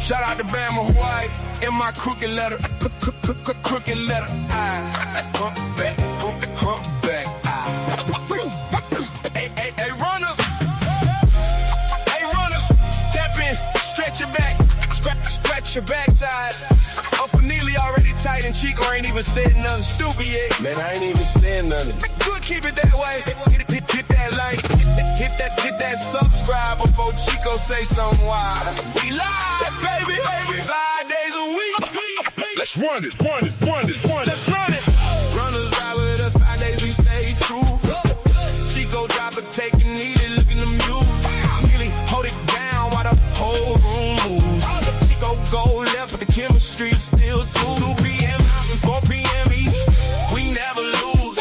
Shout out to Bama Hawaii in my crooked letter. Crooked letter. Hump back. Hey, runners. Hey, runners. Tap in, stretch your back. Stretch your backside. Upper Neely already tight and Chico ain't even said nothing stupid yet. Man, I ain't even saying nothing. Good, keep it that way. Hit that like, hit that subscribe before Chico say something wild. We live, baby, 5 days a week. Let's run it. Let's run it. Runners ride with us 5 days, we stay true. Chico drop a take and need it, look in the mule. Really hold it down while the whole room moves. Chico go left, but the chemistry still smooth. 2 p.m. Mountain, 4 p.m. East, we never lose.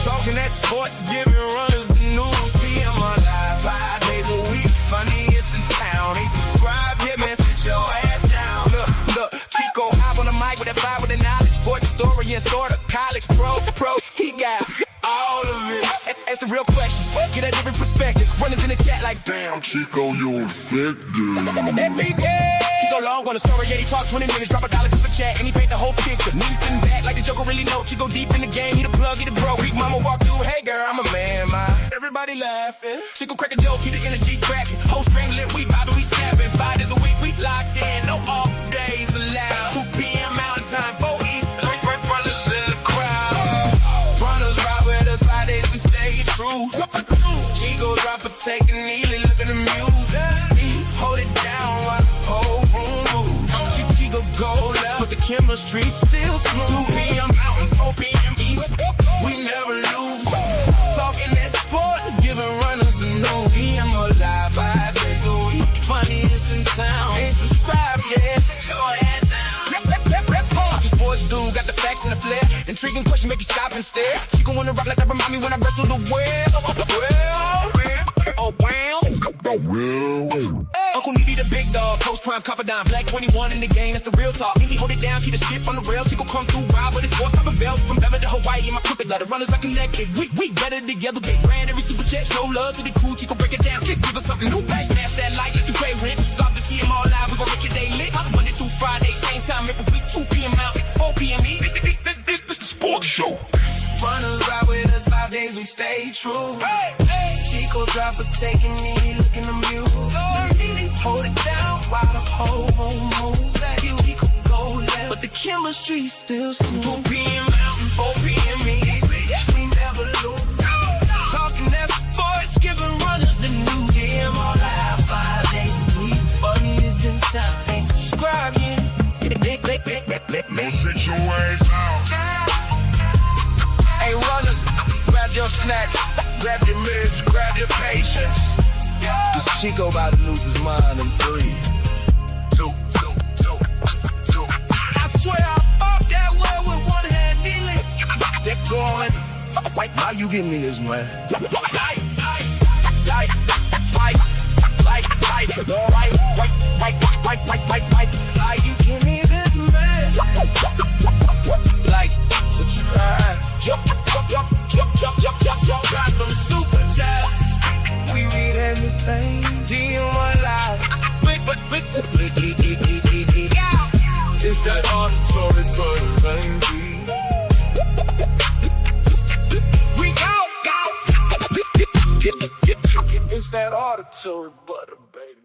Talking that sports, giving runners the news. TMR live 5 days a week, funniest in town. Hey, subscribe, yeah, man, sit your ass down. Look, Chico hop on the mic with that vibe with the knowledge. Sports historian, sort of college pro. He got all of it. Ask the real questions, get a different perspective. Runners in the chat like, damn, Chico, you effective. He go long on the story, yeah, he talk 20 minutes, drop $1 super chat, and he paint the whole picture. Me sitting back like the Joker really know. Chico deep in the game, he the plug, he the bro. Weak mama walk through, hey girl, I'm a man, everybody laughing. Chico crack a joke, keep the energy cracking. Whole string lit, we vibing, we snapping. 5 days a week, we locked in, no off days allowed. 2 p.m. Mountain Time, 4 East, brothers in the crowd. Runners ride with us 5 days, we stay true. Chico drop a take and neatly look at the music. He hold it down while the whole room moves. Chico go left, but the chemistry still smooth. 2 p.m. Mountain, 4 p.m. East, we never lose. Talking that sports, giving runners the news. TMR live 5 days a week, funniest in town. Hey, subscribe, yeah, sit your ass down. Sports dude got the facts and the flair. Intriguing question, make you stop and stare. Chico wanna rock like that, remind me when I wrestle the well. Uncle Needy the big dog, Coach Prime confidant, Black 21 in the game, that's the real talk. Needy hold it down, keep the ship on the rail. Chico come through wild, but his boss top of belt. From Beverly to Hawaii, in my crooked letter. Runners are connected, we better together. Get grand every super chat, show love to the crew. Chico break it down, give us something new. Smash that like you pay rent. Stop the TMR live, we gon' make your day lit. Monday through Friday, same time every week, 2 p.m. out, 4 p.m. East. This the sports show. Runners ride with us 5 days, we stay true. Chico drop a take and needy look in the mule. Hold it down while the whole room moves. Chico go left, but the chemistry still smooth. 2 p.m. Mountain, 4 p.m. East, we never lose. Talking that sports, giving runners the news. TMR live 5 days a week, funniest in town. Ain't subscribe yet. No sit your ass out. Hey runners, grab your snacks, grab your meds, grab your patience. This Chico about to lose his mind in 3, 2. I swear I up that way with one hand kneeling. They're going. Why you giving me this, man? Why you give me this, man? Like, subscribe, jump, drop them super chats. We read everything, TMR live. It's that auditory butter, baby. We go. It's that auditory butter, baby.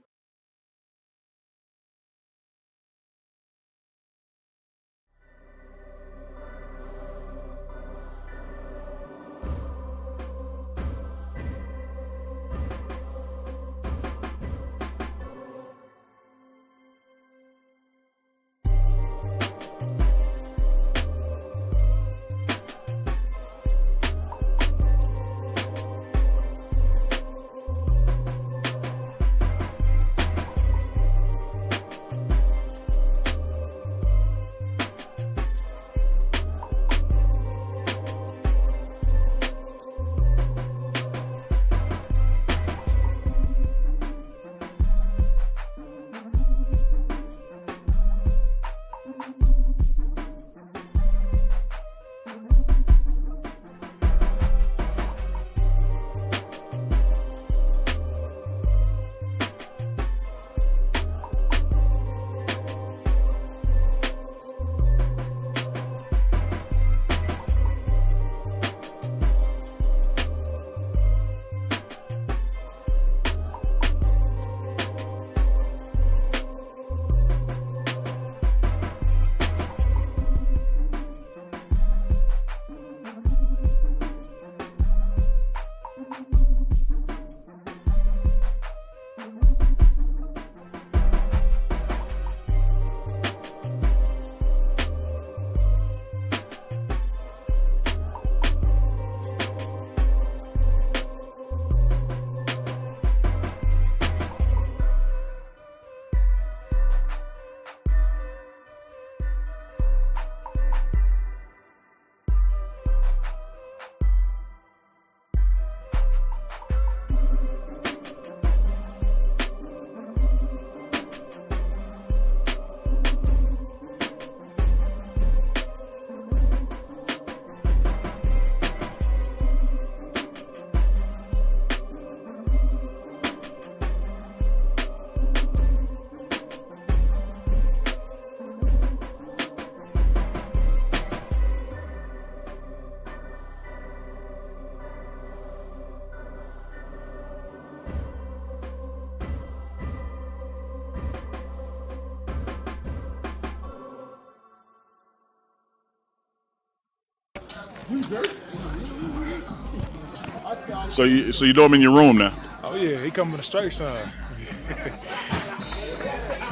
So you know him in your room now? Oh yeah, he coming to strike sign.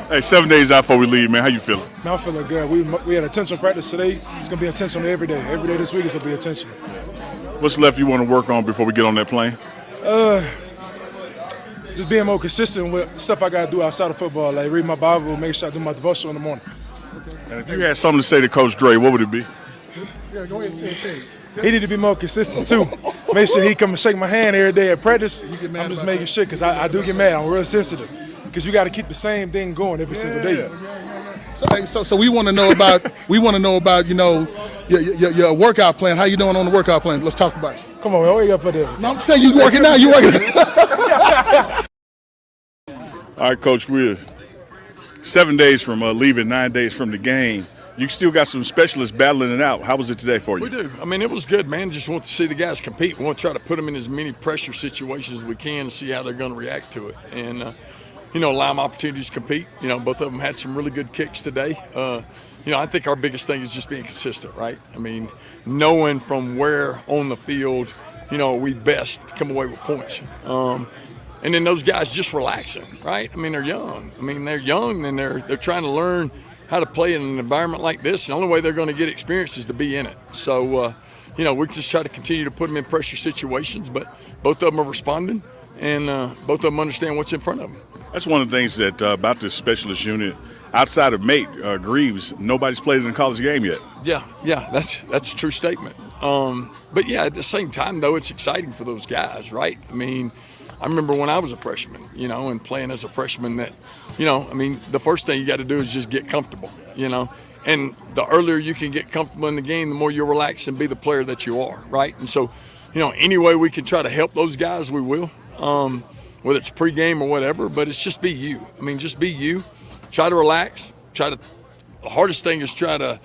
Hey, 7 days out before we leave, man. How you feeling? Man, I'm feeling good. We had intentional practice today. It's gonna be intentional every day. Every day this week is gonna be intentional. What's left you want to work on before we get on that plane? Just being more consistent with stuff I gotta do outside of football, like read my Bible, make sure I do my devotional in the morning. And if you had something to say to Coach Dre, what would it be? Yeah, go ahead and say it. He need to be more consistent too. Make sure he come and shake my hand every day at practice. I'm just making sure because I do get mad. I'm real sensitive because you got to keep the same thing going every single day. So we want to know about your workout plan. How you doing on the workout plan? Let's talk about it. Come on, man, wake up for this. No, I'm saying you working now. You working. All right, Coach, we're 7 days from leaving, 9 days from the game. You still got some specialists battling it out. How was it today for you? We do. I mean, it was good, man. Just want to see the guys compete. We want to try to put them in as many pressure situations as we can to see how they're going to react to it. And, allow them opportunities to compete. Both of them had some really good kicks today. I think our biggest thing is just being consistent, right? I mean, knowing from where on the field, we best come away with points. And then those guys just relaxing, right? I mean, they're young. And they're trying to learn how to play in an environment like this. The only way they're going to get experience is to be in it. So, we just try to continue to put them in pressure situations, but both of them are responding, and both of them understand what's in front of them. That's one of the things that about this specialist unit, outside of Mate, Greaves, nobody's played in a college game yet. Yeah, that's a true statement. But yeah, at the same time, though, it's exciting for those guys, right? I mean, I remember when I was a freshman, and playing as a freshman that, the first thing you got to do is just get comfortable, and the earlier you can get comfortable in the game, the more you'll relax and be the player that you are, right? And so, any way we can try to help those guys, we will, whether it's pregame or whatever, but it's just be you. Just be you. Try to relax. The hardest thing is try to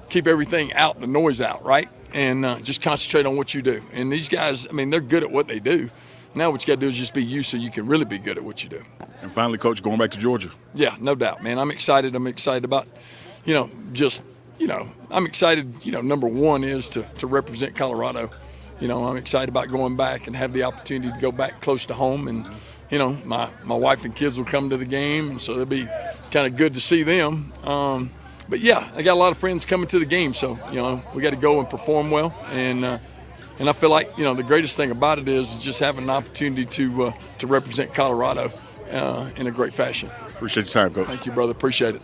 keep everything out, the noise out, right? And just concentrate on what you do. And these guys, they're good at what they do. Now what you got to do is just be you so you can really be good at what you do. And finally, Coach, going back to Georgia. Yeah, no doubt, man. I'm excited. I'm excited about, I'm excited, number one is to represent Colorado. I'm excited about going back and have the opportunity to go back close to home. And, my wife and kids will come to the game, and so it'll be kind of good to see them. But, yeah, I got a lot of friends coming to the game, so, we got to go and perform well. And I feel like, the greatest thing about it is just having an opportunity to represent Colorado in a great fashion. Appreciate your time, Coach. Thank you, brother. Appreciate it.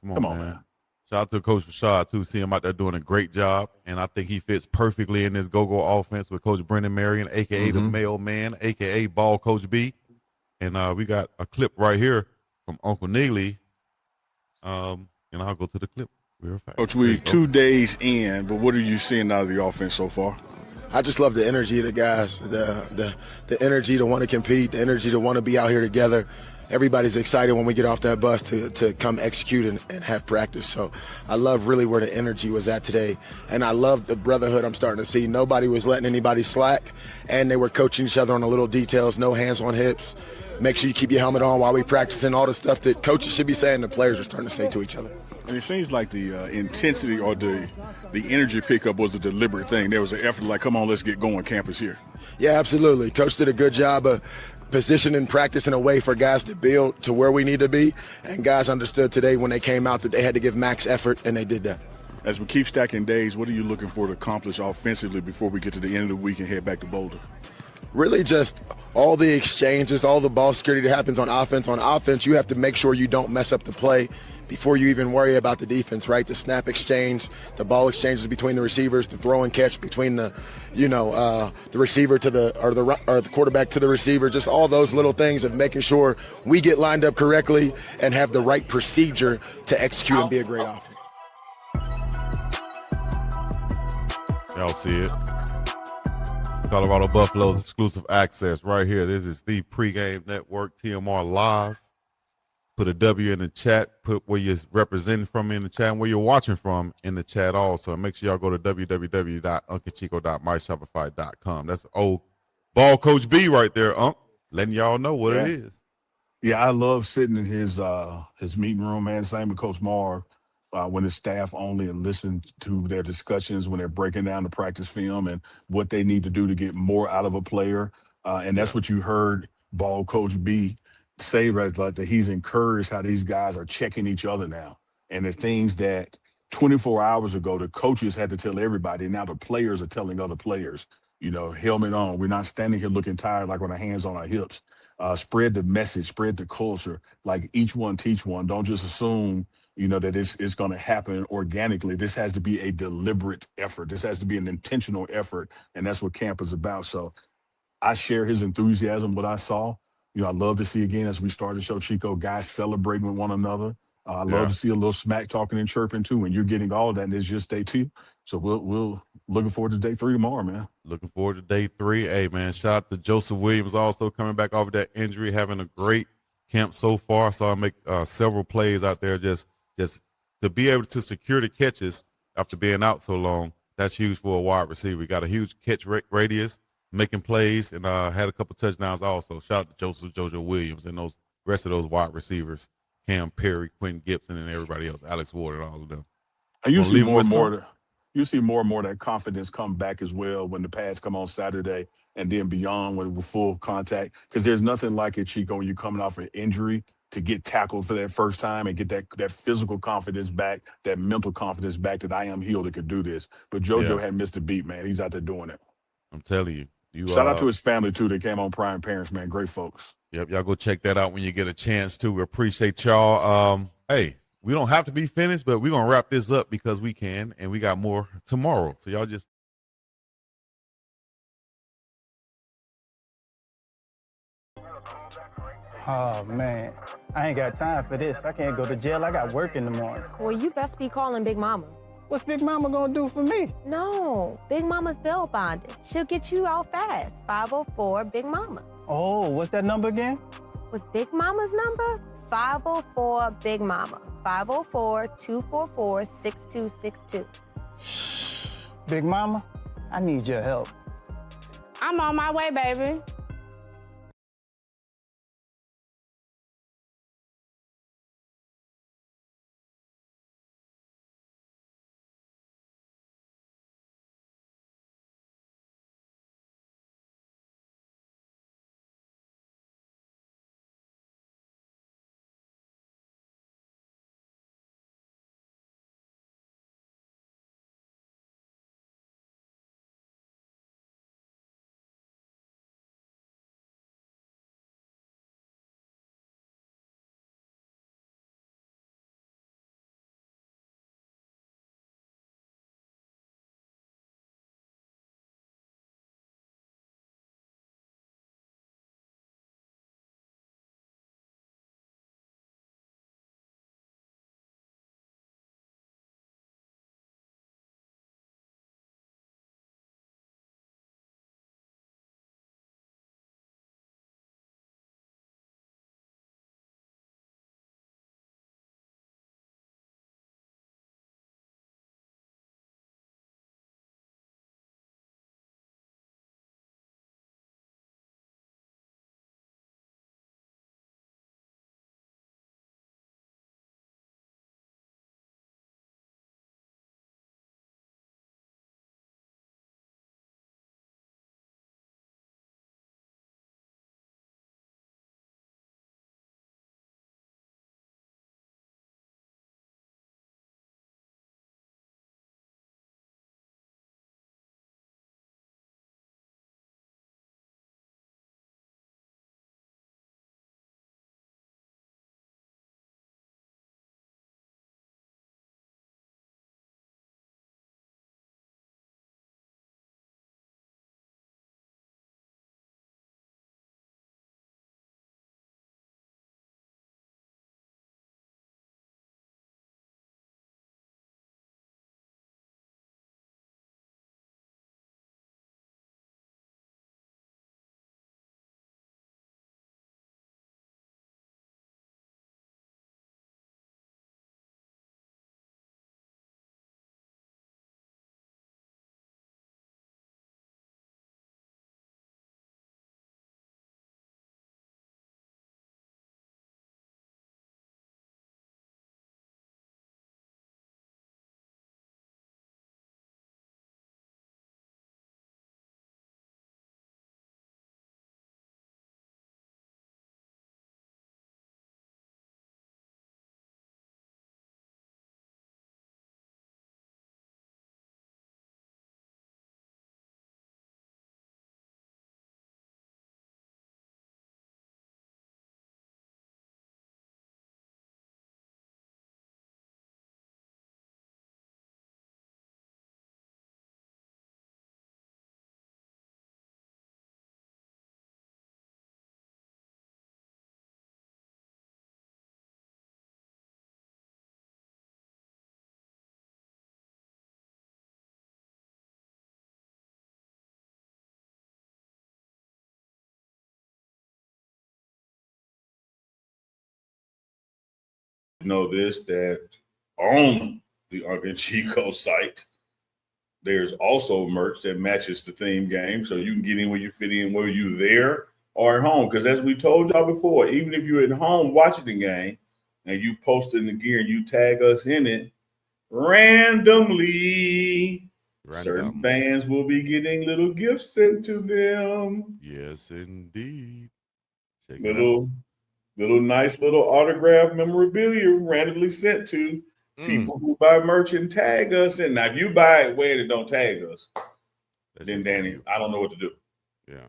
Come on, Come on, man. man. Shout out to Coach Rashad, too. See him out there doing a great job. And I think he fits perfectly in this go-go offense with Coach Brennan Marion, a.k.a. the mailman, a.k.a. Ball Coach B. And we got a clip right here from Uncle Neely. And I'll go to the clip real fast. Coach, we 2 days in, but what are you seeing out of the offense so far? I just love the energy of the guys, the energy to want to compete, the energy to want to be out here together. Everybody's excited when we get off that bus to come execute and have practice. So I love really where the energy was at today. And I love the brotherhood I'm starting to see. Nobody was letting anybody slack, and they were coaching each other on the little details, no hands on hips. Make sure you keep your helmet on while we practicing, all the stuff that coaches should be saying, the players are starting to say to each other. And it seems like the intensity or the energy pickup was a deliberate thing. There was an effort like, come on, let's get going, campus here. Yeah, absolutely. Coach did a good job of positioning practice in a way for guys to build to where we need to be. And guys understood today when they came out that they had to give max effort, and they did that. As we keep stacking days, what are you looking for to accomplish offensively before we get to the end of the week and head back to Boulder? Really just all the exchanges, all the ball security that happens on offense. On offense, you have to make sure you don't mess up the play before you even worry about the defense, right? The snap exchange, the ball exchanges between the receivers, the throw and catch between the receiver to the quarterback to the receiver, just all those little things of making sure we get lined up correctly and have the right procedure to execute and be a great offense. Y'all see it. Colorado Buffaloes exclusive access right here. This is the Pregame Network, TMR Live. Put a W in the chat. Put where you're representing from in the chat and where you're watching from in the chat also. And make sure y'all go to www.unclechico.myshopify.com. That's old Ball Coach B right there, Unc, letting y'all know what it is. Yeah, I love sitting in his meeting room, man. Same with Coach Marve. When it's staff only, and listen to their discussions when they're breaking down the practice film and what they need to do to get more out of a player. And that's what you heard Ball Coach B say, right? Like that he's encouraged how these guys are checking each other now. And the things that 24 hours ago, the coaches had to tell everybody. Now the players are telling other players, helmet on. We're not standing here looking tired like with our hands on our hips. Spread the message, spread the culture, like each one teach one. Don't just assume that it's going to happen organically. This has to be a deliberate effort. This has to be an intentional effort, and that's what camp is about. So I share his enthusiasm, what I saw. I love to see, again, as we start to show Chico, guys celebrating with one another. I love to see a little smack talking and chirping, too, and you're getting all that, and it's just day 2. So we'll looking forward to day 3 tomorrow, man. Looking forward to day 3. Hey, man, shout out to Joseph Williams also coming back off of that injury, having a great camp so far. Saw him make several plays out there just to be able to secure the catches after being out so long. That's huge for a wide receiver. We got a huge catch radius, making plays, and had a couple touchdowns also. Shout out to Joseph JoJo Williams and those rest of those wide receivers, Cam Perry, Quentin Gibson, and everybody else, Alex Ward, and all of them. And you see more and more that confidence come back as well when the pads come on Saturday and then beyond with full contact. Because there's nothing like it, Chico, when you're coming off an injury to get tackled for that first time and get that physical confidence back, that mental confidence back that I am healed that could do this. But JoJo had missed a beat, man. He's out there doing it. I'm telling you. Shout out to his family, too. They came on Prime Parents, man. Great folks. Yep, y'all go check that out when you get a chance, too. We appreciate y'all. Hey, we don't have to be finished, but we're going to wrap this up because we can, and we got more tomorrow. So y'all just Oh, man. I ain't got time for this. I can't go to jail. I got work in the morning. Well, you best be calling Big Mama. What's Big Mama gonna do for me? No, Big Mama's bail bonded. She'll get you out fast. 504 Big Mama. Oh, what's that number again? What's Big Mama's number? 504 Big Mama. 504-244-6262. Big Mama, I need your help. I'm on my way, baby. know this, that on the Uncle Chico site, there's also merch that matches the theme game. So you can get in where you fit in, whether you're there or at home. Because as we told y'all before, even if you're at home watching the game and you posting the gear and you tag us in it, randomly, certain fans will be getting little gifts sent to them. Yes, indeed. Little nice little autograph memorabilia randomly sent to people who buy merch and tag us. And now if you buy it where it don't tag us, then Danny, I don't know what to do. Yeah.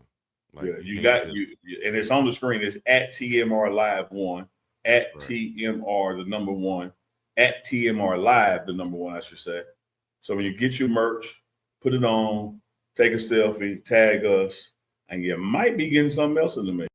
You got you, and it's on the screen. It's at TMR Live 1, at TMR the number 1, at TMR Live the number 1, I should say. So when you get your merch, put it on, take a selfie, tag us, and you might be getting something else in the mail.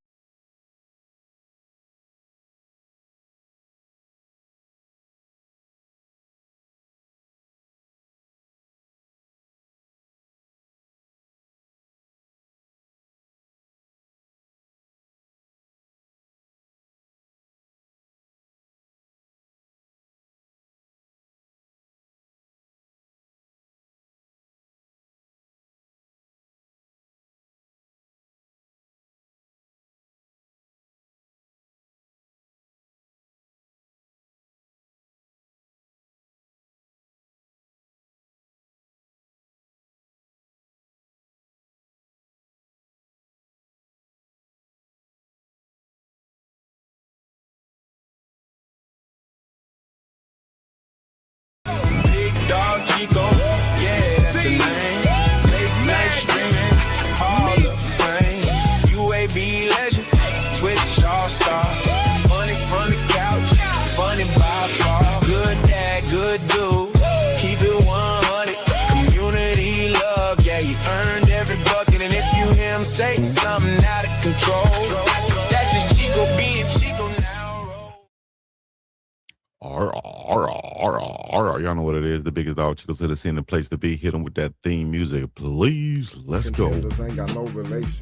Chico, yeah, that's the name. Late night streaming, Hall of Fame. UAB legend, Twitch all-star. Funny from the couch, funny by far. Good dad, good dude, keep it 100. Community love, yeah, he earned every bucket. And if you hear him say something out of control, that's just Chico being Chico now. Y'all know what it is. The biggest dog Chico to the scene, the place to be. Hit them with that theme music, please. Let's go. Ain't got no relation.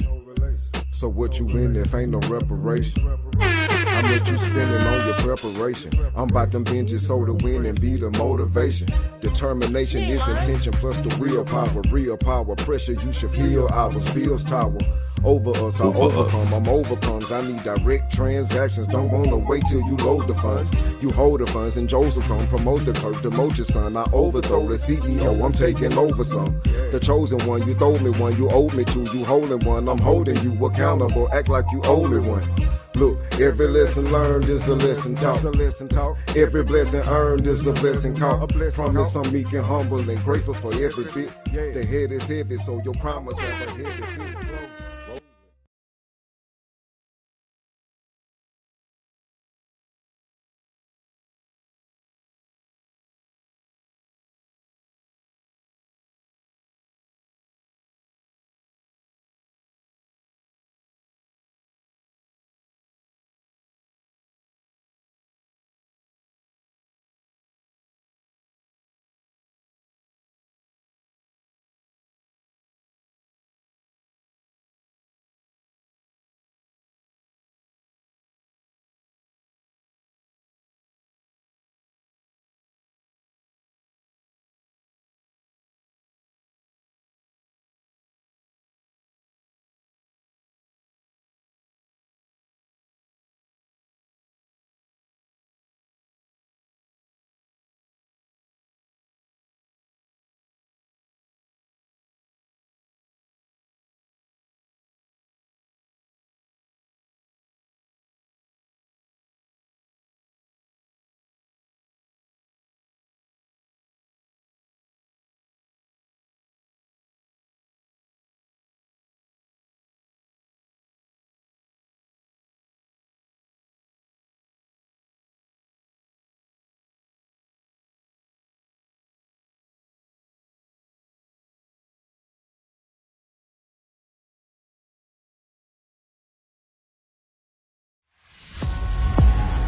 So what you in if ain't no reparation? How much you spending on your preparation? I'm about them binges so to win and be the motivation. Determination is intention plus the willpower. Real power, pressure you should feel. Ours bills tower. Over us, I overcome, I'm overcomes. I need direct transactions. Don't wanna wait till you load the funds. You hold the funds and Joseph come promote the curve, demote your son. I overthrow the CEO, I'm taking over some. The chosen one, you throw me one, you owe me two. You holding one, I'm holding you accountable. Act like you owe me one. Look, every lesson learned is a lesson taught. Every blessing earned is a blessing caught. Promise I'm meek and humble and grateful for every bit. The head is heavy, so your promise have a heavy fit.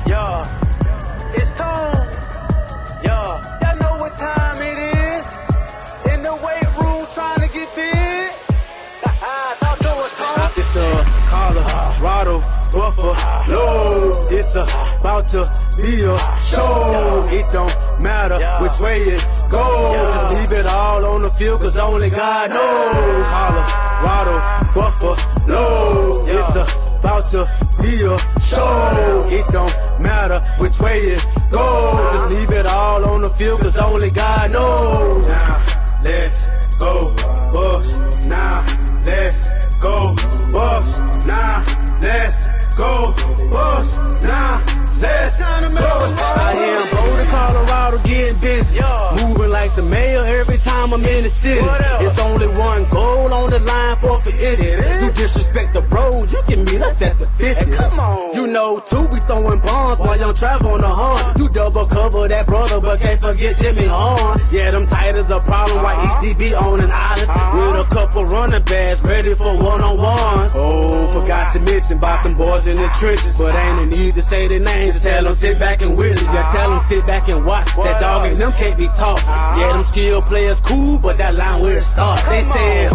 Yeah, it's time. Yeah, y'all know what time it is. In the weight room trying to get fit. Talk to us, It's the Colorado buffalo. It's about to be a show. It don't matter which way it goes. Just leave it all on the field, cause only God knows. Colorado, buffalo. It's about to be a show. It don't matter which way it goes. Just leave it all on the field, cause only God knows. Now, let's go, Buffs. Now, let's go, Buffs. Now, let's go, Buffs. Now, let's go. I am Boulder, Colorado, getting busy. Moving like the mayor every time I'm in the city. It's only one goal on the line for inches. You disrespect the bros, you can meet us at the 50. Come on. You know, too, we throwing bombs while young travel on the horn. You double cover that brother, but can't forget Jimmy Horn. Yeah, them titles a problem, why each DB on an island. With a couple running backs ready for one-on-ones. Oh, forgot to mention about them boys in the trenches, but ain't no need to say their names. Just tell them sit back and witness. Yeah, tell them sit back and watch. That dog and them can't be taught. Yeah, them skill players cool, but that line where it start. They said,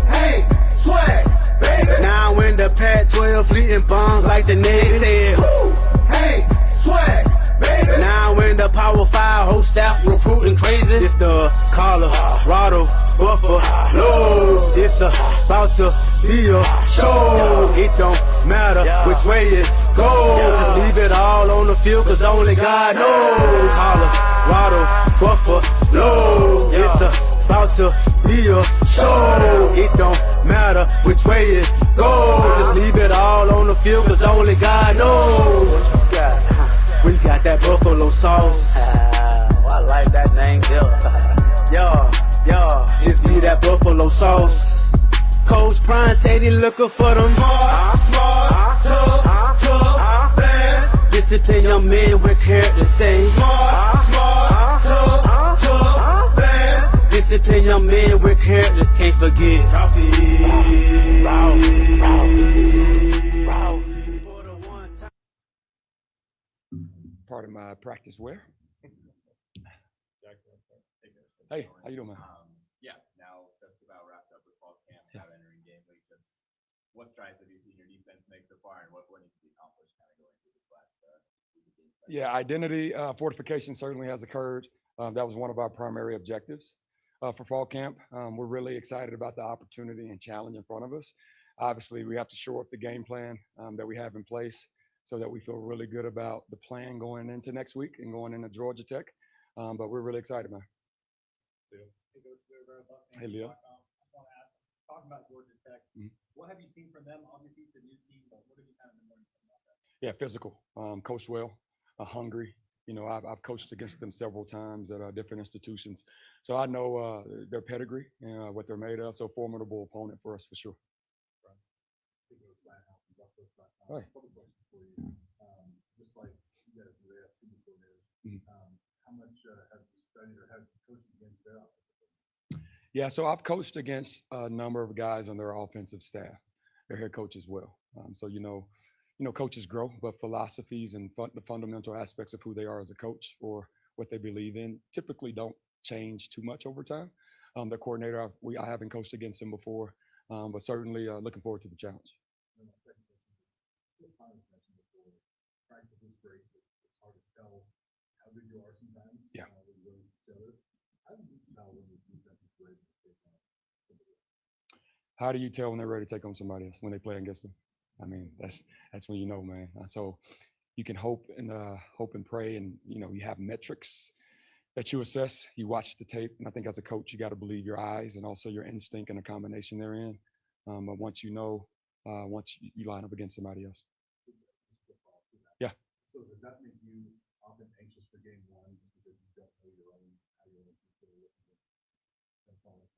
hey, swag, baby. Now when the Pac-12 fleeting bombs like the Navy. They said, hey, swag, baby. Now when the Power 5 host staff recruiting crazy. It's the Colorado buffalo. It's about to be a show. It don't matter which way it goes. Just leave it all on the field, cause only God knows. Colorado buffalo. It's about to be a show. It don't matter which way it goes. Just leave it all on the field, cause only God knows. We got that buffalo sauce. I like that name, it's me, that buffalo sauce. Coach Prime said he looking for them smart, tough, fast. Discipline young men with character, say smart, tough, fast. Discipline young men with characters, can't forget. Part of my practice wear. Hey, how you doing, man? Yeah, now just about wrapped up with fall camp, now entering game week. Just what strides have you seen your defense make so far, and what needs to be accomplished kind of going through this last game? Yeah, identity fortification certainly has occurred. That was one of our primary objectives for fall camp. We're really excited about the opportunity and challenge in front of us. Obviously, we have to shore up the game plan that we have in place so that we feel really good about the plan going into next week and going into Georgia Tech. But we're really excited, man. Hey, Leo. Talking about Georgia Tech, what have you seen from them? Obviously, it's a new team, but what have you kind of been learning about that? Yeah, physical, coached well, hungry. You know, I've coached against them several times at different institutions, so I know their pedigree and what they're made of. So formidable opponent for us for sure. Right. Just like you guys do that, how much have you studied or have you coached against them? Yeah, so I've coached against a number of guys on their offensive staff, their head coach as well. So you know, coaches grow, but philosophies and the fundamental aspects of who they are as a coach or what they believe in typically don't change too much over time. The coordinator, I haven't coached against him before, but certainly looking forward to the challenge. Practice is great, but it's hard to tell how good you are sometimes. Yeah. How do you tell when the defense is ready to take on somebody else? How do you tell when they're ready to take on somebody else when they play against them? I mean, that's when you know, man. So you can hope and pray, and you have metrics that you assess. You watch the tape, and I think as a coach, you got to believe your eyes and also your instinct and the combination they're in. But once you line up against somebody else. Yeah. So does that make you often anxious for game one because you don't know your own how you're going to look at it?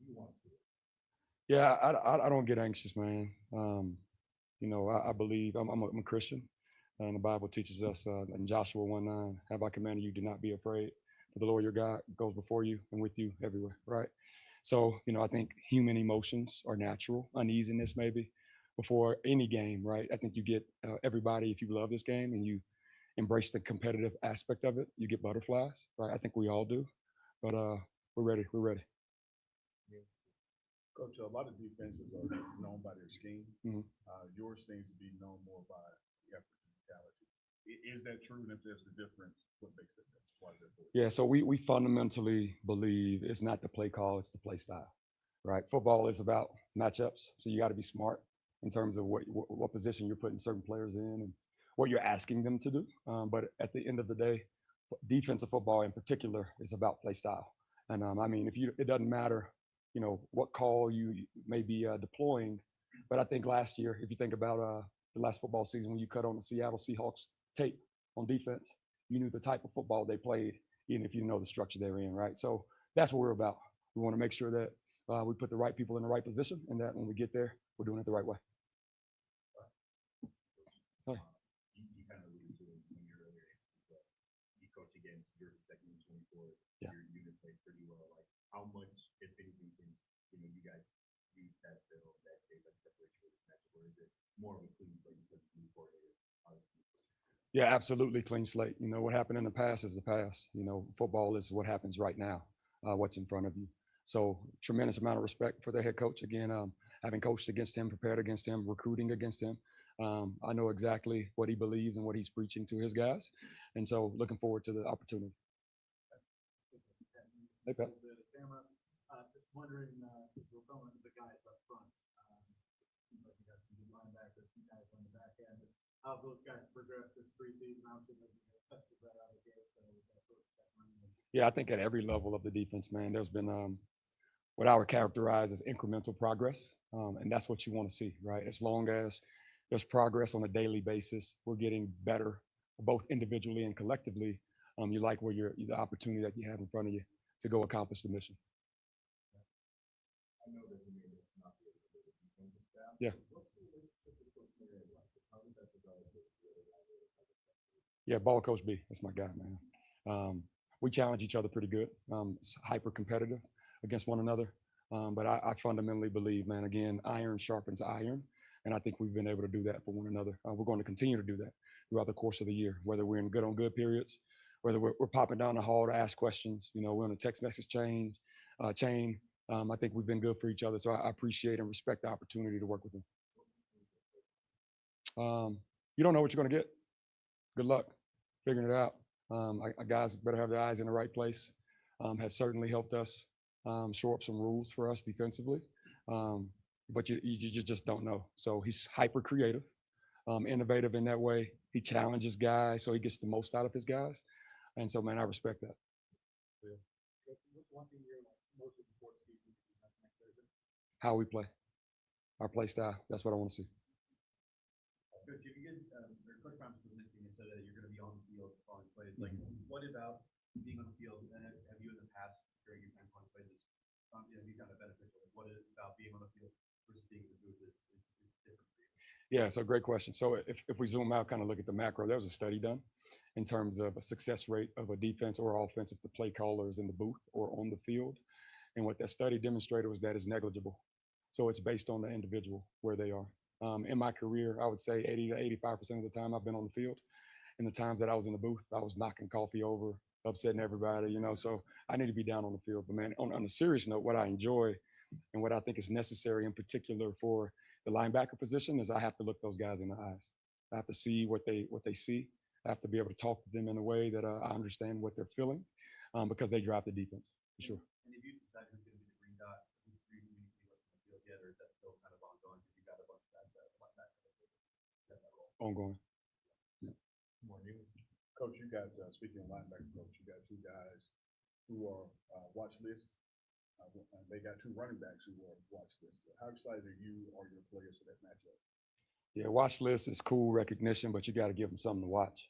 You want to see it? Yeah, I don't get anxious, man. I believe I'm a Christian, and the Bible teaches us in Joshua 1:9, have I commanded you, do not be afraid, for the Lord your God goes before you and with you everywhere, right? So, I think human emotions are natural, uneasiness maybe, before any game, right? I think you get everybody, if you love this game and you embrace the competitive aspect of it, you get butterflies, right? I think we all do, but we're ready. Coach, a lot of defenses are known by their scheme. Mhm. Yours seems to be known more by the effort and mentality. Is that true? And if there's a difference, what makes that difference? Why is that for you? Yeah, so we fundamentally believe it's not the play call, it's the play style, right? Football is about matchups, so you got to be smart in terms of what position you're putting certain players in and what you're asking them to do. But at the end of the day, defensive football in particular is about play style. And I mean, it doesn't matter, what call you may be deploying. But I think last year, if you think about the last football season, when you cut on the Seattle Seahawks tape on defense, you knew the type of football they played, even if you know the structure they're in, right? So that's what we're about. We want to make sure that we put the right people in the right position, and that when we get there, we're doing it the right way. You kind of alluded to it in your earlier answers, but you coach against your second and 24. Yeah. Your unit played pretty well. Like, how much, if anything, can you guys use that film, that tape, that separation for this matchup, or is it more of a clean slate because the new coordinator? Yeah, absolutely clean slate. What happened in the past is the past. Football is what happens right now, what's in front of you. So tremendous amount of respect for the head coach. Again, having coached against him, prepared against him, recruiting against him. I know exactly what he believes and what he's preaching to his guys. And so looking forward to the opportunity. Hey, Pat. Just wondering, we're throwing the guys up front. Seems like you got some good linebackers, some guys on the back end. How have those guys progressed this preseason? Obviously, they've tested that out of the gate. Yeah, I think at every level of the defense, man, there's been what I would characterize as incremental progress. And that's what you want to see, right? As long as there's progress on a daily basis, we're getting better, both individually and collectively. You like the opportunity that you have in front of you to go accomplish the mission. I know that you may not be able to do the defensive staff. Yeah. What's the relationship with Coach Mary like? How did that develop? Yeah, ball coach B. That's my guy, man. We challenge each other pretty good. It's hyper competitive against one another. But I fundamentally believe, man, again, iron sharpens iron. And I think we've been able to do that for one another. We're going to continue to do that throughout the course of the year, whether we're in good on good periods, whether we're popping down the hall to ask questions, we're on a text message chain. I think we've been good for each other. So I appreciate and respect the opportunity to work with them. You don't know what you're going to get. Good luck figuring it out. Guys better have their eyes in the right place. Has certainly helped us shore up some rules for us defensively. But you just don't know. So he's hyper creative, innovative in that way. He challenges guys, so he gets the most out of his guys. And so, man, I respect that. What's one thing you're most looking forward to seeing next Thursday? How we play, our play style. That's what I want to see. Coach, if you get Coach Thompson was mentioning and said that you're going to be on the field calling plays. Like, what about being on the field? And have you in the past during your time calling plays, you found it beneficial? What is it about being on the field versus being in the booth is different for you? Yeah, so great question. So if we zoom out, kind of look at the macro, there was a study done in terms of a success rate of a defense or offense if the play caller is in the booth or on the field. And what that study demonstrated was that it's negligible. So it's based on the individual where they are. In my career, I would say 80 to 85% of the time I've been on the field. In the times that I was in the booth, I was knocking coffee over, upsetting everybody, so I need to be down on the field. But man, on a serious note, what I enjoy and what I think is necessary in particular for the linebacker position is I have to look those guys in the eyes. I have to see what they see. I have to be able to talk to them in a way that I understand what they're feeling because they drive the defense, for sure. And if you decide who's going to be the green dot, who's communically what's on the field yet, or is that still kind of ongoing because you got a bunch of guys that Ongoing. Yeah. Coach, you got, speaking of linebacker coach, you got two guys who are watch list. They got two running backs who are watch list. How excited are you or your players for that matchup? Yeah, watch list is cool recognition, but you got to give them something to watch.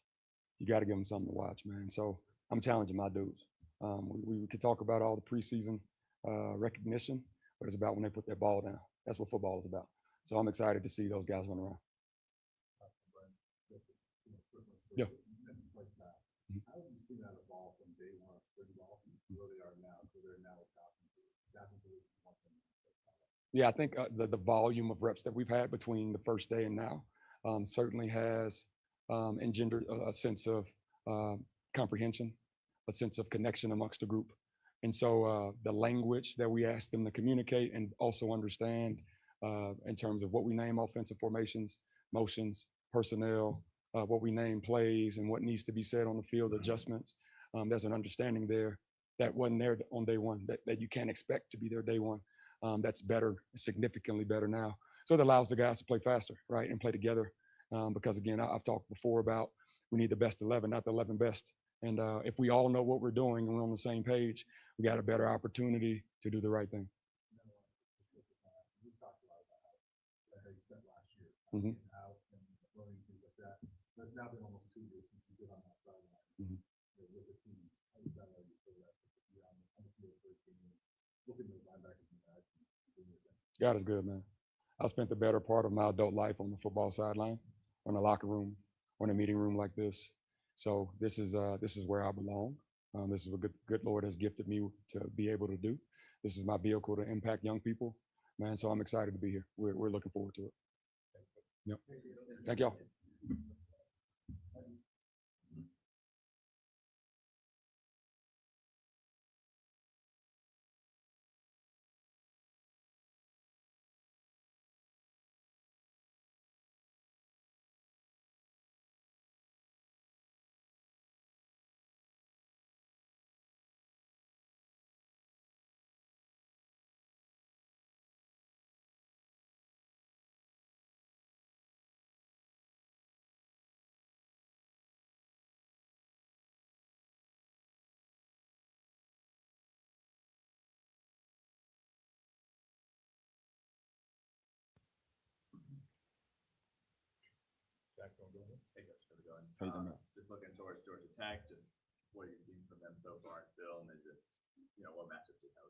You got to give them something to watch, man. So I'm challenging my dudes. We could talk about all the preseason recognition, but it's about when they put their ball down. That's what football is about. So I'm excited to see those guys run around. Yeah. How have you seen that evolve from day one of spring ball to where they are now, so they're now Yeah, I think the volume of reps that we've had between the first day and now certainly has engendered a sense of comprehension, a sense of connection amongst the group. And so the language that we ask them to communicate and also understand in terms of what we name offensive formations, motions, personnel, what we name plays, and what needs to be said on the field, adjustments. There's an understanding there that wasn't there on day one, that you can't expect to be there day one. That's better, significantly better now. So it allows the guys to play faster, right, and play together. Because again, I've talked before about we need the best 11, not the 11 best. And if we all know what we're doing and we're on the same page, we got a better opportunity to do the right thing. Mm-hmm. It's now been almost 2 years since you've been on that sideline with the team. How does that allow you to feel that on the field first game, looking at those linebackers and guys? God is good, man. I spent the better part of my adult life on the football sideline, on the locker room, on a meeting room like this. So this is where I belong. This is what good Lord has gifted me to be able to do. This is my vehicle to impact young people, man. So I'm excited to be here. We're looking forward to it. Yep. Thank y'all. Just looking towards Georgia Tech, just what you've seen from them so far in film, and just what matchups you have.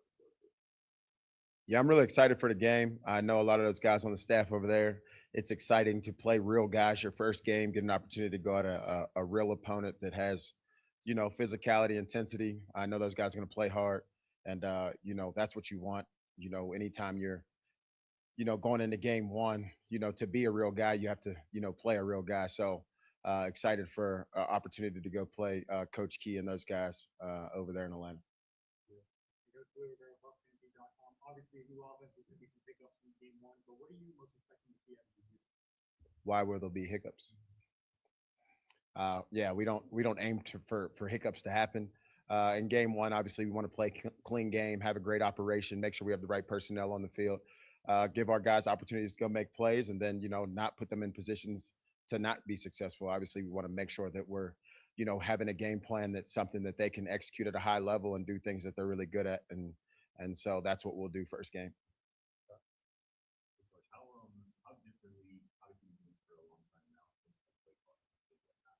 Yeah, I'm really excited for the game. I know a lot of those guys on the staff over there. It's exciting to play real guys your first game, get an opportunity to go at a real opponent that has, physicality, intensity. I know those guys are going to play hard, and that's what you want. Anytime you're, going into game one, to be a real guy, you have to, play a real guy. So excited for opportunity to go play Coach Key and those guys over there in Atlanta. Obviously, new offense is going to be some pickups in game one, but what are you most expecting to see out of you? Why will there be hiccups? Yeah, we don't aim for hiccups to happen. In game one, obviously, we want to play clean game, have a great operation, make sure we have the right personnel on the field, give our guys opportunities to go make plays, and then not put them in positions to not be successful. Obviously, we want to make sure that we're having a game plan that's something that they can execute at a high level and do things that they're really good at, and so that's what we'll do first game. How differently, obviously you've been for a long time now,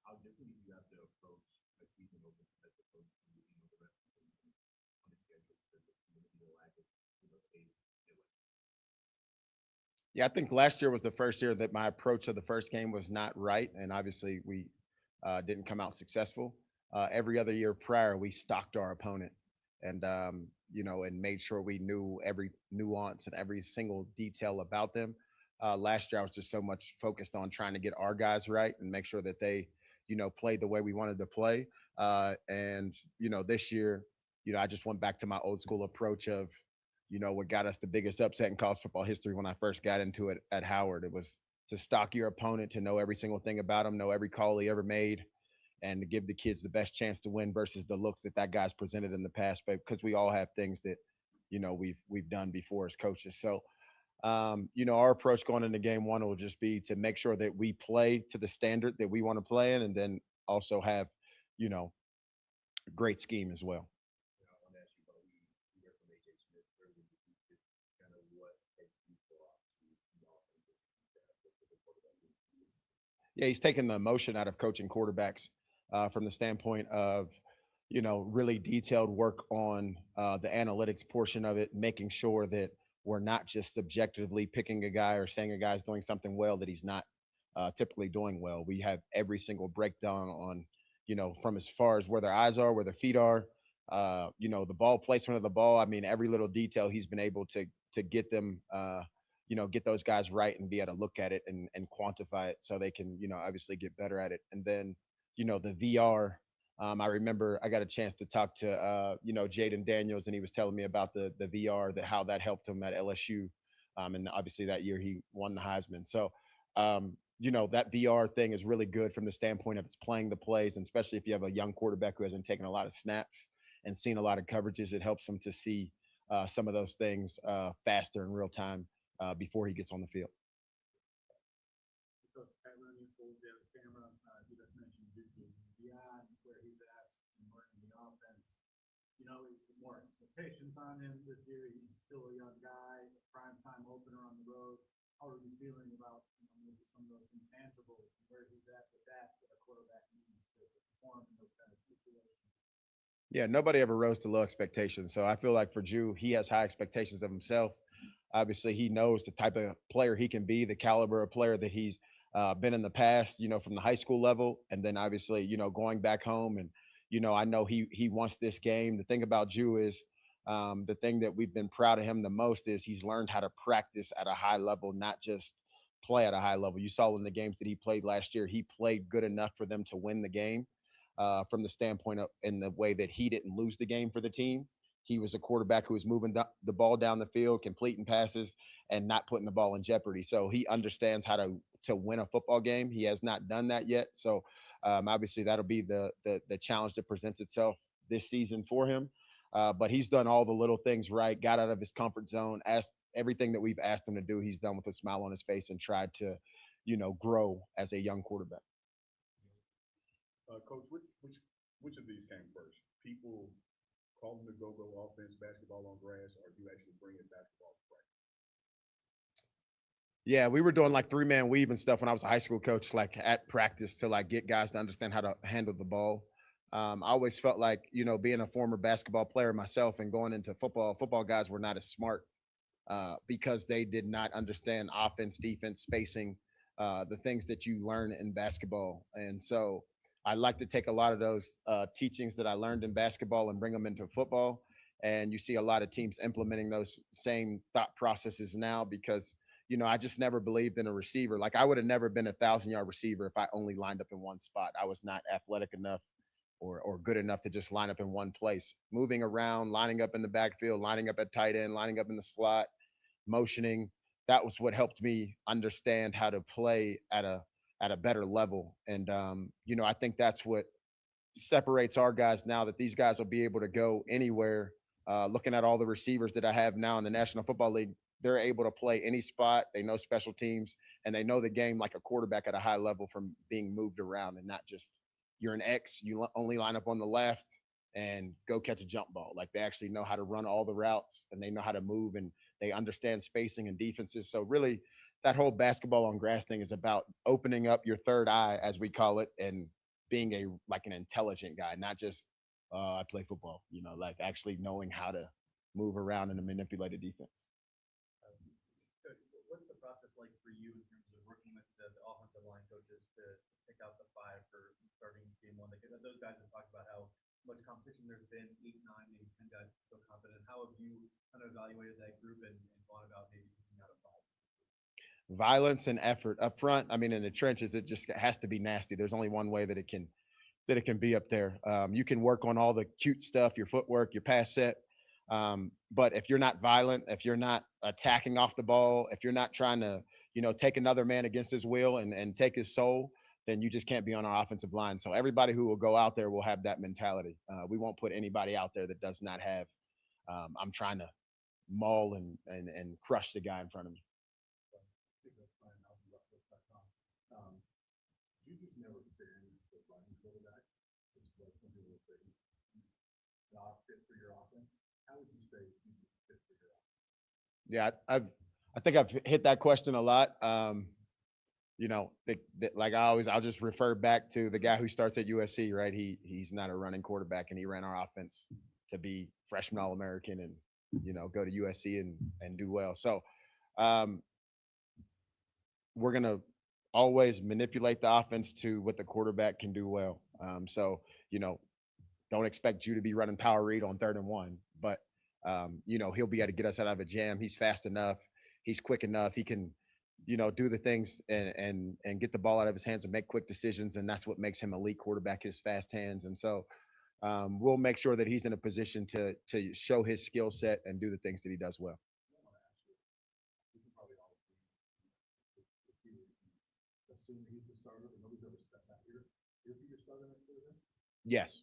how differently do you have to approach a season opener as opposed to the rest of the season on the schedule because of the lack of pace? Yeah, I think last year was the first year that my approach of the first game was not right, and obviously we didn't come out successful. Every other year prior, we stalked our opponent, and and made sure we knew every nuance and every single detail about them. Last year, I was just so much focused on trying to get our guys right and make sure that they, played the way we wanted to play. And this year, I just went back to my old school approach of, what got us the biggest upset in college football history when I first got into it at Howard. It was to stalk your opponent, to know every single thing about him, know every call he ever made, and to give the kids the best chance to win versus the looks that guy's presented in the past, but because we all have things that, we've done before as coaches. So, our approach going into game one will just be to make sure that we play to the standard that we want to play in, and then also have, a great scheme as well. Yeah, he's taken the emotion out of coaching quarterbacks from the standpoint of, really detailed work on the analytics portion of it, making sure that we're not just subjectively picking a guy or saying a guy's doing something well that he's not typically doing well. We have every single breakdown on, from as far as where their eyes are, where their feet are, the ball placement of the ball. I mean, every little detail he's been able to get them get those guys right and be able to look at it and quantify it so they can, obviously get better at it. And then, the VR I remember I got a chance to talk to, Jaden Daniels, and he was telling me about the VR, how that helped him at LSU. And obviously that year he won the Heisman. So, that VR thing is really good from the standpoint of it's playing the plays, and especially if you have a young quarterback who hasn't taken a lot of snaps and seen a lot of coverages, it helps him to see some of those things faster in real time before he gets on the field. Coach Pat Rooney told the camera, he just mentioned Juju beyond where he's at and learning the offense. More expectations on him this year. He's still a young guy, prime time opener on the road. How are you feeling about maybe some of those intangibles, where he's at with that a quarterback needs to perform in those kind of situations? Yeah, nobody ever rose to low expectations. So I feel like for Drew, he has high expectations of himself. Obviously, he knows the type of player he can be, the caliber of player that he's been in the past, from the high school level. And then obviously, going back home. And, I know he wants this game. The thing about Drew is the thing that we've been proud of him the most is he's learned how to practice at a high level, not just play at a high level. You saw in the games that he played last year, he played good enough for them to win the game. From the standpoint of in the way that he didn't lose the game for the team. He was a quarterback who was moving the ball down the field, completing passes, and not putting the ball in jeopardy. So he understands how to win a football game. He has not done that yet. So obviously that'll be the challenge that presents itself this season for him. But he's done all the little things right, got out of his comfort zone, asked everything that we've asked him to do. He's done with a smile on his face and tried to, grow as a young quarterback. Coach, which of these came first? People calling the go-go offense, basketball on grass, or you actually bring in basketball to practice? Yeah, we were doing like 3-man weave and stuff when I was a high school coach, like at practice to like get guys to understand how to handle the ball. I always felt like, being a former basketball player myself and going into football guys were not as smart because they did not understand offense, defense, spacing, the things that you learn in basketball. And so I like to take a lot of those teachings that I learned in basketball and bring them into football. And you see a lot of teams implementing those same thought processes now because, I just never believed in a receiver. Like I would have never been 1,000-yard receiver if I only lined up in one spot. I was not athletic enough or good enough to just line up in one place. Moving around, lining up in the backfield, lining up at tight end, lining up in the slot, motioning. That was what helped me understand how to play at a better level. And, I think that's what separates our guys now, that these guys will be able to go anywhere. Looking at all the receivers that I have now in the National Football League, they're able to play any spot. They know special teams and they know the game like a quarterback at a high level from being moved around and not just you're an X, you only line up on the left and go catch a jump ball. Like they actually know how to run all the routes and they know how to move and they understand spacing and defenses. So really that whole basketball on grass thing is about opening up your third eye, as we call it, and being an intelligent guy, not just I play football, like actually knowing how to move around and manipulate a defense. What's the process like for you in terms of working with the offensive line coaches to pick out the 5 for starting game 1? Like those guys have talked about how much competition there's been, 8, 9, maybe 10 guys so confident. How have you kind of evaluated that group and thought about maybe picking out a 5? Violence and effort up front. I mean, in the trenches, it just has to be nasty. There's only one way that it can be up there. You can work on all the cute stuff, your footwork, your pass set. But if you're not violent, if you're not attacking off the ball, if you're not trying to, take another man against his will and take his soul, then you just can't be on our offensive line. So everybody who will go out there will have that mentality. We won't put anybody out there that does not have, I'm trying to maul and crush the guy in front of me. Juju's never been the running quarterback. It's like some people would say not fit for your offense. How would you say Juju's fit for your offense? Yeah, I think I've hit that question a lot. Like I'll just refer back to the guy who starts at USC, right? He's not a running quarterback, and he ran our offense to be freshman All-American and go to USC and do well. So we're gonna always manipulate the offense to what the quarterback can do well. Don't expect you to be running power read on 3rd and 1, but he'll be able to get us out of a jam. He's fast enough. He's quick enough. He can do the things and get the ball out of his hands and make quick decisions. And that's what makes him elite quarterback, his fast hands. And so we'll make sure that he's in a position to show his skill set and do the things that he does well. Yes.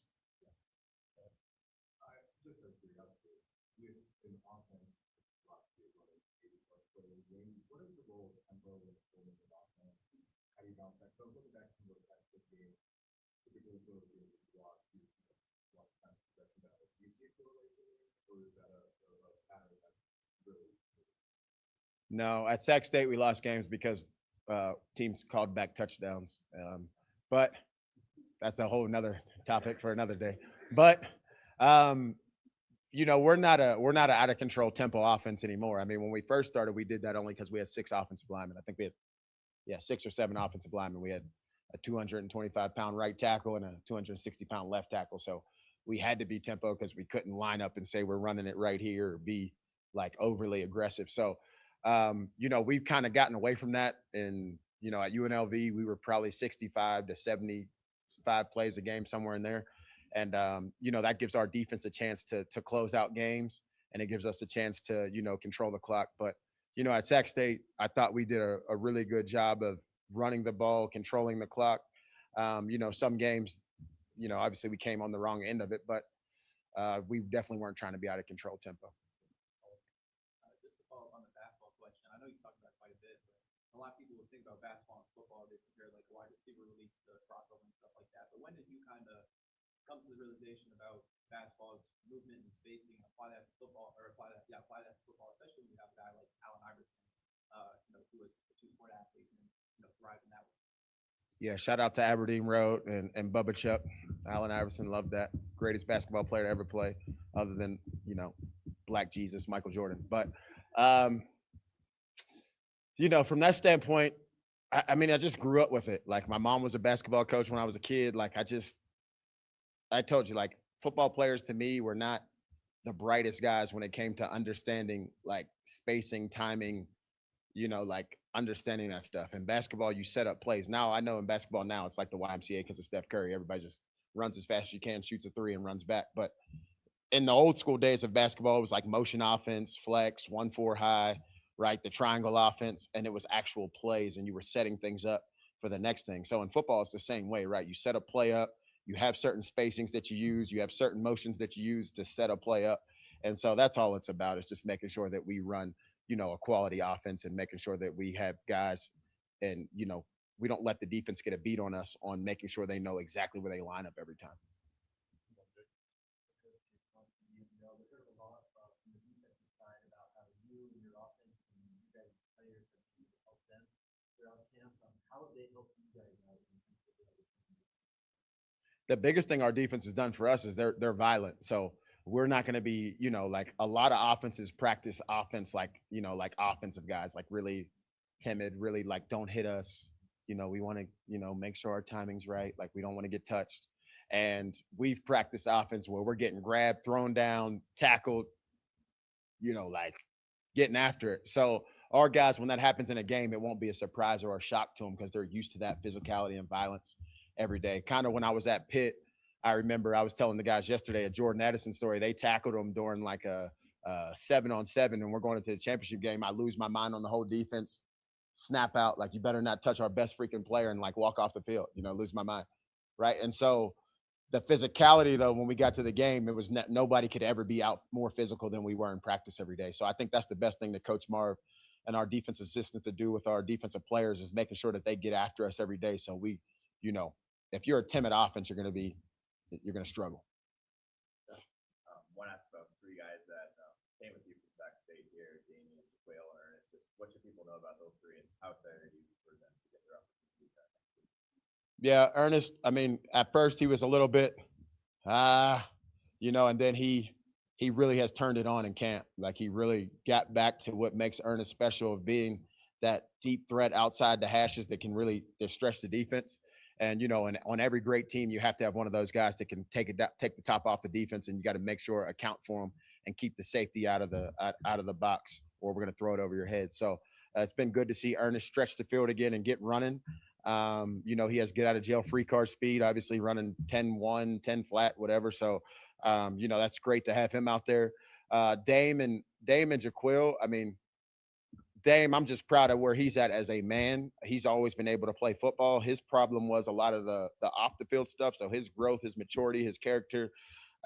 No, at Sac State we lost games because teams called back touchdowns. But that's a whole nother topic for another day. But we're not an out of control tempo offense anymore. I mean, when we first started, we did that only because we had 6 offensive linemen. I think we had 6 or 7 offensive linemen. We had a 225-pound right tackle and a 260-pound left tackle. So we had to be tempo because we couldn't line up and say we're running it right here or be like overly aggressive. So we've kind of gotten away from that. And at UNLV, we were probably 65 to 75 plays a game, somewhere in there. And, that gives our defense a chance to close out games, and it gives us a chance to, control the clock. But, at Sac State, I thought we did a really good job of running the ball, controlling the clock. Some games, obviously we came on the wrong end of it, but we definitely weren't trying to be out of control tempo. Just to follow up on the basketball question, I know you talked about it quite a bit, but a lot of people would think about basketball and football, they compare like wide receiver release to crossover and stuff like that. But when did you kind of come to the realization about basketball's movement and spacing, apply that to football, especially when you have a guy like Allen Iverson, who was a 2-sport athlete and thrive in that way? Yeah, shout out to Aberdeen Road and Bubba Chuck. Allen Iverson, loved that. Greatest basketball player to ever play, other than, Black Jesus, Michael Jordan. But, from that standpoint, I just grew up with it. Like, my mom was a basketball coach when I was a kid. Like, I told you, like, football players to me were not the brightest guys when it came to understanding, like, spacing, timing, like understanding that stuff. In basketball, you set up plays. Now, I know in basketball now, it's like the YMCA because of Steph Curry. Everybody just runs as fast as you can, shoots a 3 and runs back. But in the old school days of basketball, it was like motion offense, flex, 1-4 high, right? The triangle offense, and it was actual plays, and you were setting things up for the next thing. So in football, it's the same way, right? You set a play up, you have certain spacings that you use, you have certain motions that you use to set a play up. And so that's all it's about, is just making sure that we run, a quality offense and making sure that we have guys and, we don't let the defense get a beat on us on making sure they know exactly where they line up every time. The biggest thing our defense has done for us is they're violent. So we're not going to be, like a lot of offenses practice offense, like, like offensive guys, like really timid, really like don't hit us. We want to, make sure our timing's right. Like we don't want to get touched. And we've practiced offense where we're getting grabbed, thrown down, tackled, like getting after it. So our guys, when that happens in a game, it won't be a surprise or a shock to them because they're used to that physicality and violence every day. Kind of when I was at Pitt, I remember I was telling the guys yesterday a Jordan Addison story. They tackled him during like a 7-on-7, and we're going into the championship game. I lose my mind on the whole defense, snap out, like, you better not touch our best freaking player, and like walk off the field, lose my mind. Right. And so the physicality, though, when we got to the game, it was nobody could ever be out more physical than we were in practice every day. So I think that's the best thing that Coach Marve and our defense assistants to do with our defensive players is making sure that they get after us every day. So we, if you're a timid offense, you're going to struggle. Want to ask about 3 guys that came with you from Sac State here, Damien, Quayle, and Ernest. Just what should people know about those 3, and how excited are you for them to get their opportunity? Yeah, Ernest, I mean, at first he was a little bit, and then he really has turned it on in camp. Like he really got back to what makes Ernest special, of being that deep threat outside the hashes that can really stretch the defense. And, and on every great team, you have to have one of those guys that can take the top off the defense, and you got to make sure account for them and keep the safety out of the box, or we're going to throw it over your head. So It's been good to see Ernest stretch the field again and get running. You know, he has get out of jail free card speed, obviously running 10-1, 10 flat, whatever. So, you know, that's great to have him out there. Dame and Jaquil, I mean, Dame, I'm just proud of where he's at as a man. He's always been able to play football. His problem was a lot of the off the field stuff. So his growth, his maturity, his character,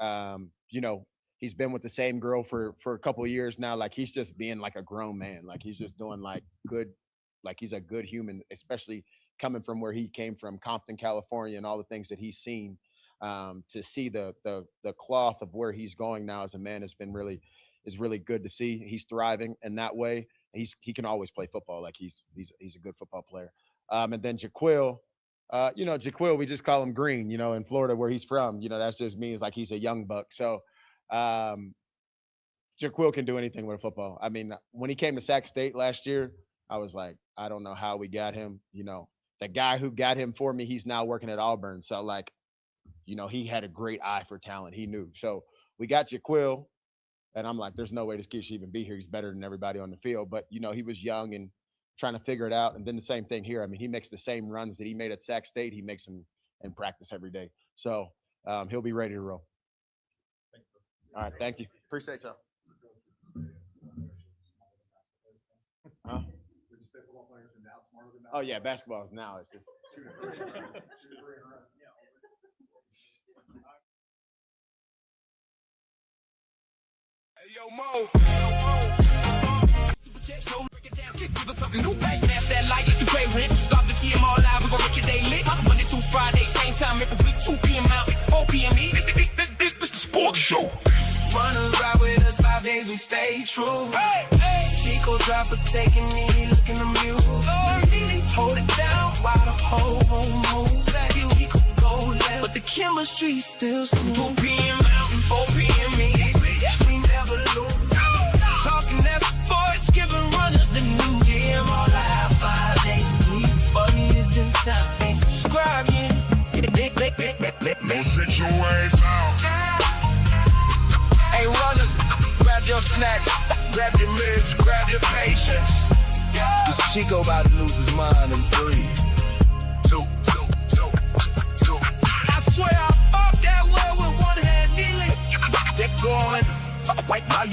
you know, he's been with the same girl for a couple of years now. Like, he's just being like a grown man. Like, he's just doing like good, like he's a good human, especially coming from where he came from, Compton, California, and all the things that he's seen. To see the cloth of where he's going now as a man is really good to see. He's thriving in that way. He can always play football. Like, he's a good football player. And then Jaquil, you know, Jaquil, we just call him Green, you know, in Florida where he's from, you know, that just means like he's a young buck. So Jaquil can do anything with a football. I mean, when he came to Sac State last year, I was like, I don't know how we got him. You know, the guy who got him for me, he's now working at Auburn. So, like, you know, he had a great eye for talent. He knew. So we got Jaquil, and I'm like, there's no way this kid should even be here. He's better than everybody on the field. But, you know, he was young and trying to figure it out. And then the same thing here. I mean, he makes the same runs that he made at Sac State. He makes them in practice every day. So he'll be ready to roll. All right. Thank you. Appreciate y'all. Huh? Oh, yeah. Basketball is now. It's just. Yo, Mo. Give us something new. Smash that like the gray rent. Stop the TMR live. We're gonna make your day lit. Monday through Friday, same time every week. 2 p.m. out, 4 p.m. This the sports show. Runners ride with us 5 days. We stay true. Hey, hey. Chico drop a taking me, looking amused. Hold it down while the whole room moves. That he could go left, but the chemistry still smooth. 2 p.m. out and 4 p.m. East. We never lose. Talking that sports, giving runners the new gym. All live 5 days a week. Funniest in town. Ain't subscribe yet. Now sit your ass out. Hey, runners, grab your snacks, grab your meds, grab your patience. This Chico about to lose his mind in 3, 2. I swear I fucked that world with one hand kneeling. They're going. Now